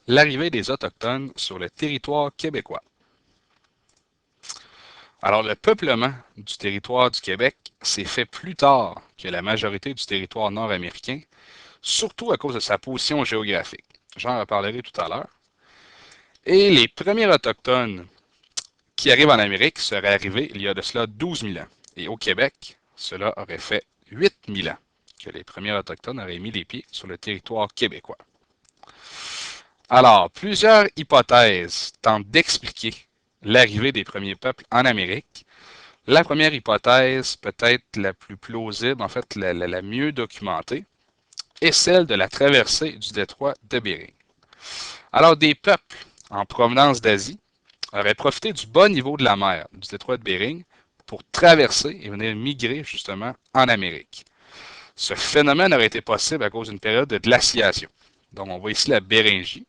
L'arrivée des Autochtones sur le territoire québécois. Alors, le peuplement du territoire du Québec s'est fait plus tard que la majorité du territoire nord-américain, surtout à cause de sa position géographique. J'en reparlerai tout à l'heure. Et les premiers Autochtones qui arrivent en Amérique seraient arrivés il y a de cela 12 000 ans. Et au Québec, cela aurait fait 8 000 ans que les premiers Autochtones auraient mis les pieds sur le territoire québécois. Alors, plusieurs hypothèses tentent d'expliquer l'arrivée des premiers peuples en Amérique. La première hypothèse, peut-être la plus plausible, en fait la mieux documentée, est celle de la traversée du détroit de Bering. Alors, des peuples en provenance d'Asie auraient profité du bas niveau de la mer, du détroit de Bering, pour traverser et venir migrer justement en Amérique. Ce phénomène aurait été possible à cause d'une période de glaciation. Donc, on voit ici la Béringie.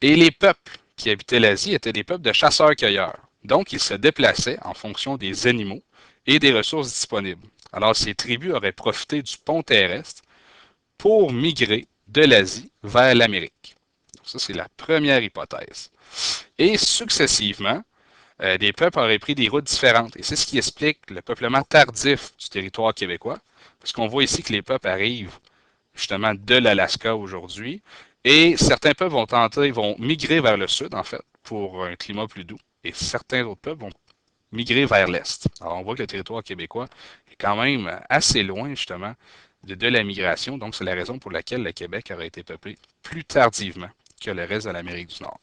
Et les peuples qui habitaient l'Asie étaient des peuples de chasseurs-cueilleurs. Donc, ils se déplaçaient en fonction des animaux et des ressources disponibles. Alors, ces tribus auraient profité du pont terrestre pour migrer de l'Asie vers l'Amérique. Ça, c'est la première hypothèse. Et successivement, des peuples auraient pris des routes différentes. Et c'est ce qui explique le peuplement tardif du territoire québécois. Parce qu'on voit ici que les peuples arrivent justement de l'Alaska aujourd'hui. Et certains peuples vont migrer vers le sud, en fait, pour un climat plus doux. Et certains autres peuples vont migrer vers l'est. Alors, on voit que le territoire québécois est quand même assez loin, justement, de la migration. Donc, c'est la raison pour laquelle le Québec aurait été peuplé plus tardivement que le reste de l'Amérique du Nord.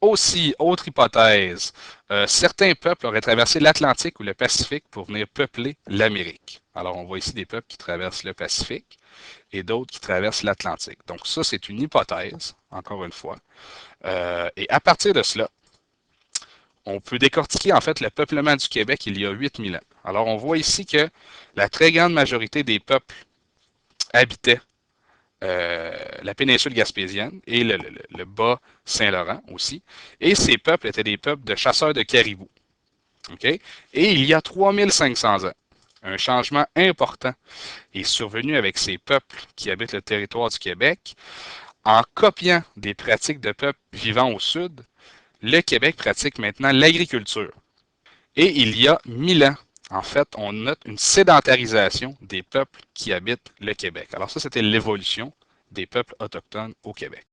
Aussi, autre hypothèse, certains peuples auraient traversé l'Atlantique ou le Pacifique pour venir peupler l'Amérique. Alors, on voit ici des peuples qui traversent le Pacifique et d'autres qui traversent l'Atlantique. Donc, ça, c'est une hypothèse, encore une fois. Et à partir de cela, on peut décortiquer en fait le peuplement du Québec il y a 8000 ans. Alors, on voit ici que la très grande majorité des peuples habitaient la péninsule gaspésienne et le bas Saint-Laurent aussi. Et ces peuples étaient des peuples de chasseurs de caribous. Okay? Et il y a 3500 ans, un changement important est survenu avec ces peuples qui habitent le territoire du Québec. En copiant des pratiques de peuples vivant au sud, le Québec pratique maintenant l'agriculture. Et il y a 1000 ans, en fait, on note une sédentarisation des peuples qui habitent le Québec. Alors ça, c'était l'évolution des peuples autochtones au Québec.